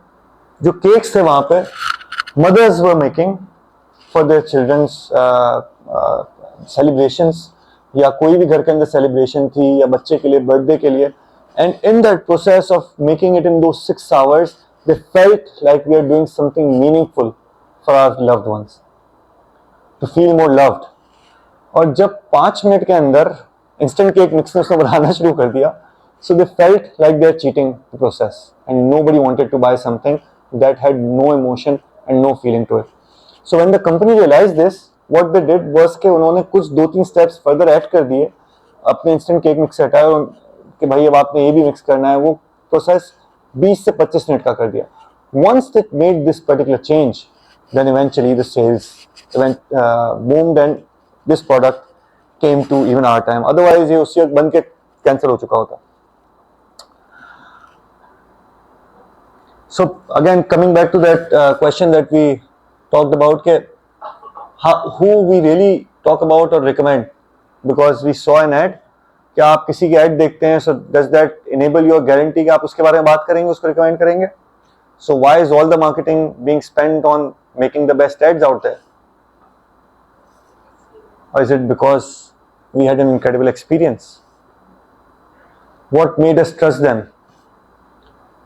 जो केक्स थे वहां पे mothers were making for their childrens celebrations, या कोई भी घर के अंदर सेलिब्रेशन थी या बच्चे के लिए बर्थडे के लिए, and in that process of making it in दो 6 hours they felt like we are doing something meaningful for our loved ones, to feel more loved. और जब 5 मिनट के अंदर इंस्टेंट केक मिक्स ने उसको बनाना शुरू कर दिया, so they felt like they're cheating the process and nobody wanted to buy something that had no emotion and no feeling to it. So when the company realized this, what they did was कि उन्होंने कुछ 2-3 steps further add कर दिए अपने instant cake mix से हटाए कि भाई अब आपने ये भी मिक्स करना है. वो प्रोसेस 20 से 25 मिनट का कर दिया. Once they made this particular change, then eventually the sales boomed and this product came to even our time. Otherwise ये उसी वक्त बन के कैंसिल हो चुका होता. So again, coming back to that question that we talked about, who we really talk about or recommend, because we saw an ad. क्या आप किसी की ad देखते हैं, so does that enable your guarantee कि आप उसके बारे में बात करेंगे, उसको recommend करेंगे? So why is all the marketing being spent on making the best ads out there? Or is it because we had an incredible experience? What made us trust them?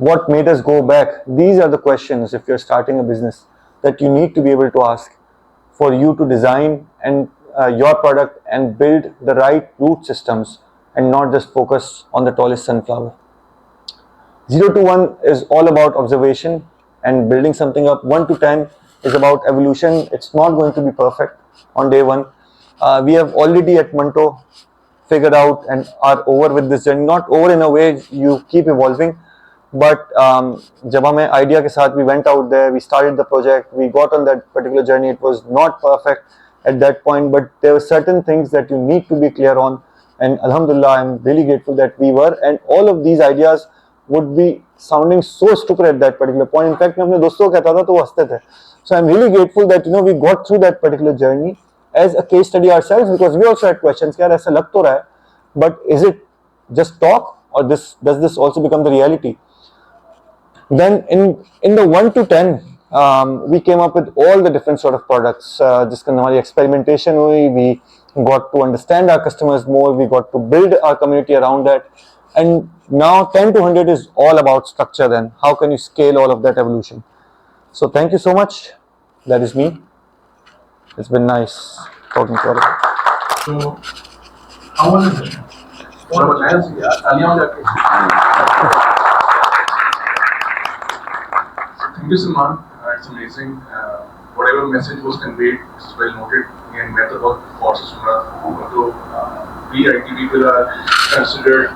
What made us go back? These are the questions, if you're starting a business, that you need to be able to ask for you to design and your product and build the right root systems and not just focus on the tallest sunflower. 0 to 1 is all about observation and building something up. 1 to 10 is about evolution. It's not going to be perfect on day 1. We have already at Manto figured out and are over with this journey. Not over in a way, you keep evolving. But जब हमें idea के साथ we went out there, we started the project, we got on that particular journey. It was not perfect at that point, but there were certain things that you need to be clear on. And Alhamdulillah, I'm really grateful that we were. And all of these ideas would be sounding so stupid at that particular point. In fact, मैं अपने दोस्तों को कहता था तो वो हंसते थे. So I'm really grateful that we got through that particular journey as a case study ourselves, because we also had questions. यार ऐसा लग तो रहा है but is it just talk, or does this also become the reality? Then in the 1 to 10, we came up with all the different sort of products. जिसके अंदर हमारी experimentation हुई, we got to understand our customers more, we got to build our community around that, and now 10 to 100 is all about structure. Then how can you scale all of that evolution? So thank you so much. That is me. It's been nice talking to all of you. So, how was the session? What about Nancy? तालियां बजा के. Thank you, Salman. It's amazing. Whatever message was conveyed is well noted. And मैं तो बहुत गौर से सुन रहा था. तो we IT people are considered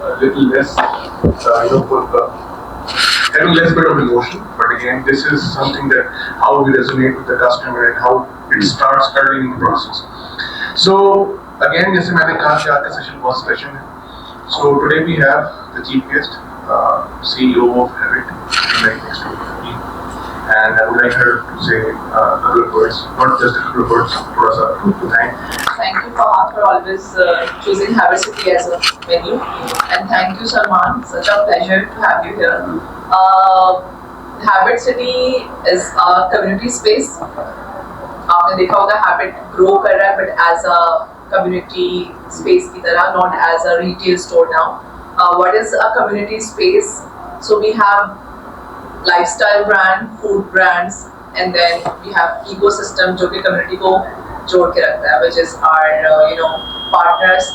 a little less, having less bit of emotion. But again, this is something that how we resonate with the customer and how it starts early in the process. So again, जैसे मैंने कहा कि आज का session बहुत special है. So today we have the chief guest, CEO of Habit, right next to me, and I would like her to say a couple of words, not just a couple of words, थोड़ा सा thank. Thank you Fahad for always choosing Habit City as a venue, and thank you Salman. Such a pleasure to have you here. Habit City is a community space. आपने देखा होगा Habit grow कर रहा है, but as a community space की तरह, not as a retail store now. What is a community space? So we have lifestyle brand, food brands, and then we have ecosystem जो कि community को जोड़ के रखता है, which is our partners.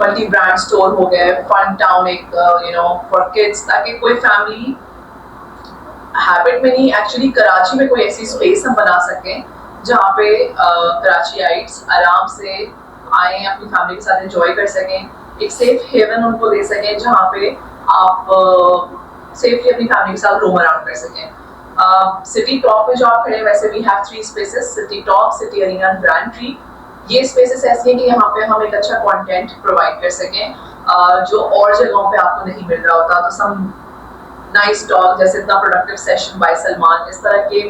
Multi brand store हो गए, fun town एक for kids, ताकि कोई family Habit में नहीं, actually कराची में कोई ऐसी space हम बना सकें जहाँ पे कराचीइट्स आराम से आए, अपनी फैमिली के साथ एंजॉय कर सकें, एक सेफ हेवन उनको दे सकें जहाँ पे आप सेफली अपनी फैमिली के साथ रोम अराउंड कर सकें. सिटी टॉप पे जो आप खड़े हैं, वैसे we have 3 spaces, city top, city arena and brand tree. ये स्पेसेस ऐसी हैं कि यहाँ पे हम एक अच्छा कंटेंट प्रोवाइड कर सकें जो और जगहों पे आपको नहीं मिल रहा होता. तो सम नाइस टॉक, जैसे इतना प्रोडक्टिव सेशन बाय सलमान, इस तरह के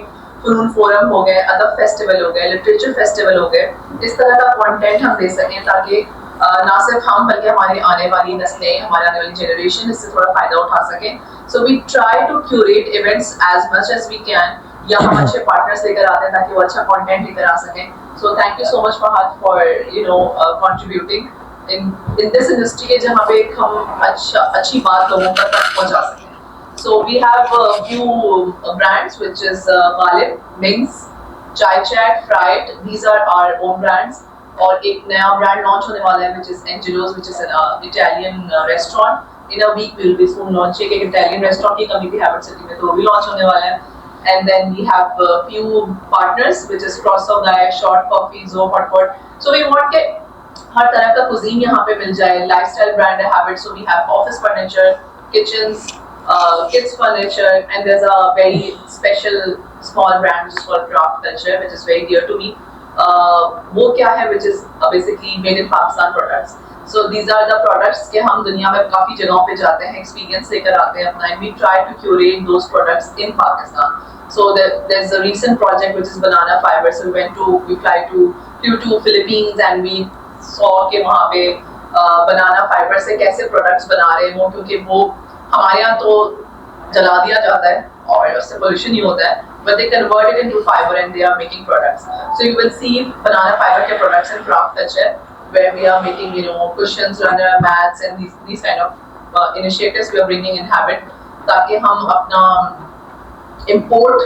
फनून फोरम हो गए, अदब फेस्टिवल हो गए, लिटरेचर फेस्टिवल हो गए, इस तरह का कंटेंट हम दे सकें ताकि ना सिर्फ हम बल्कि हमारी आने वाली नस्लें, हमारी आने वाली जनरेशन इससे थोड़ा फायदा उठा सकें. So we try to curate events as much as we can, या हम अच्छे पार्टनर्स लेकर आते हैं ताकि वो अच्छा कंटेंट लेकर आ सकें. So thank you so much Fahad for contributing in this industry के जहाँ पे हम अच्छी बात लोगों तक पहुँचा सकें. So we have a few brands, which is Ghalib, Mings, Chai Chat, Fried. These are our own brands. और एक नया brand launch होने वाला है, which is Angelo's, which is an Italian restaurant. In a week we'll be soon launching एक Italian restaurant की कमी थी Habit City में, तो वो भी launch होने वाला है. And then we have a few partners, which is Croissant Guy, Short Coffee, Zo Hot Pot. So we want के हर तरह का cuisine यहाँ पे मिल जाए. Lifestyle brand है Habit, so we have office furniture, kitchens, kids furniture, and there's a very special small brand which is called Craft Culture, which is very dear to me. वो क्या है, which is basically made in Pakistan products. So these are the products के हम दुनिया में काफ़ी जगहों पे जाते हैं, experience लेकर आते हैं अपना, and we try to curate those products in Pakistan. So there's a recent project which is banana fiber. So we flew to Philippines and we saw कि वहाँ पे banana fiber से कैसे products बना रहे हैं वो, क्योंकि वो हमारे यहाँ तो जला दिया जाता है और उससे pollution ही होता है, but they convert it into fiber and they are making products. So you will see banana fiber के products in Craft Culture, where we are making cushions, runner mats, and these kind of initiatives we are bringing in Habit, ताकि हम अपना import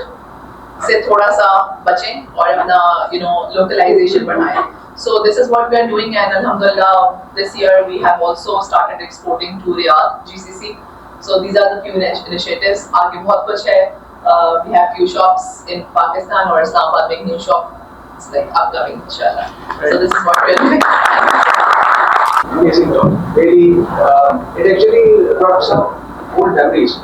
से थोड़ा सा बचें और अपना localization बढ़ाएं. So this is what we are doing, and alhamdulillah this year we have also started exporting to Riyadh, GCC. So these are the few initiatives. आगे बहुत कुछ है. We have few shops in Pakistan or Islamabad making new shop. It's like upcoming, inshallah. So this is what we are doing. Amazing job. Really, it actually brought some old memories.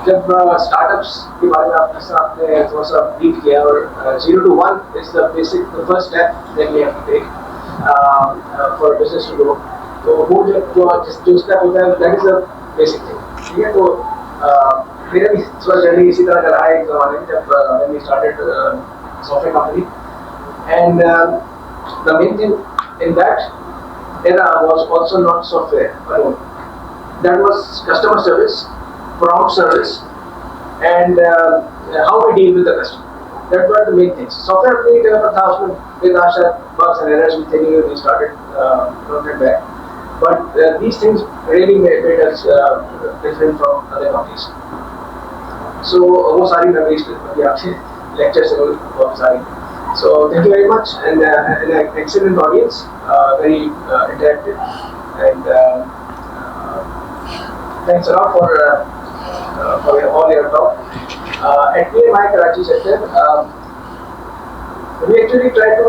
जब startups के बारे में आपने थोड़ा सा brief किया, और 0 to 1 is the first step that we have to take for business to grow. तो वो जो step होता है, that is the basic thing. ठीक है, तो मेरा भी थोड़ा जर्नी इसी तरह का रहा है एक ज़माने में, जब when we started software company, and the main thing in that era was also not software alone. That was customer service, prompt service, and how we deal with the customer. That were the main things. Software अपनी जगह पर था, उसमें बेदाशा bugs and errors भी थे, we started not back. But these things really made us different from other companies. So वो सारी memories अभी आपसे lecture से बहुत सारी. So thank you very much, and an excellent audience, very interactive, and thanks a lot for all your talk. At PMI Karachi sector, we actually try to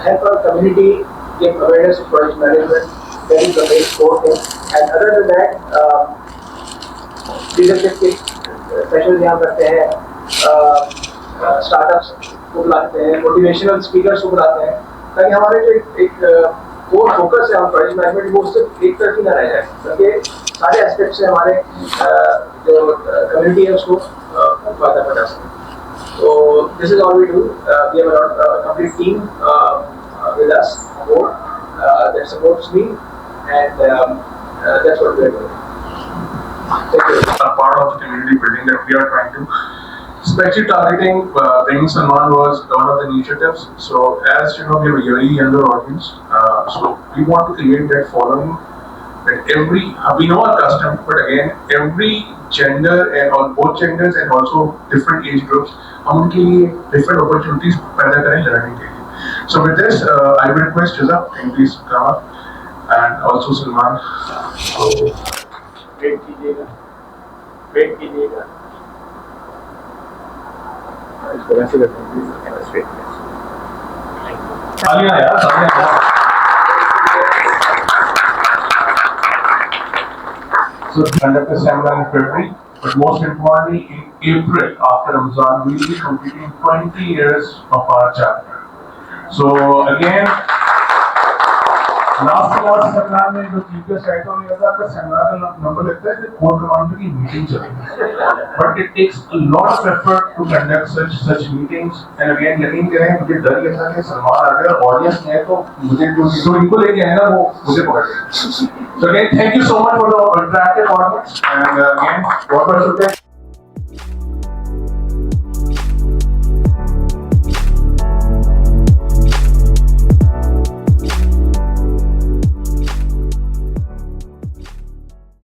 help our community give awareness of project management. That is the main core thing. And other than that, leadership के sessions यहाँ करते हैं, startups को बुलाते हैं, motivational speakers को बुलाते हैं, ताकि हमारे जो एक core focus है हम project management वो उससे एक तरफ ही ना रह जाए, ताकि सारे aspects से हमारे जो community है उसको फायदा पहुंचा सके. So this is all we do. We have a complete team with us on board that supports me, and that's what we are doing. Thank you. A part of the community building that we are trying to, especially targeting Bringing Salman was one of the initiatives. So as you know, we have a very younger audience, so we want to create that following. That we know our customer, but again, every gender and on both genders and also different age groups, हम उनके लिए different opportunities पैदा करें learning के लिए. So with this, I will request Riza, can you please come up, and also Salman. Wait कीजिएगा. इसको वैसे करते हैं. तालियां यार, तालियां. So conduct a seminar in February, but most importantly in April after Ramzan we will be completing 20 years of our chapter. So again, last seminar में जो चीफ गेस्ट आए थे उन्होंने कहा आपका सेमिनार का नंबर लगता है कि कोर कमांडर की मीटिंग चलेगी. But it takes a lot of effort to conduct such meetings. And again यकीन करें मुझे डर ये था कि सलमान आ गया ऑडियंस में है तो मुझे जो इनको लेके आए ना वो मुझे पकड़ लेंगे. So again, thank you so much for the interactive audience, and again, बहुत बहुत शुक्रिया.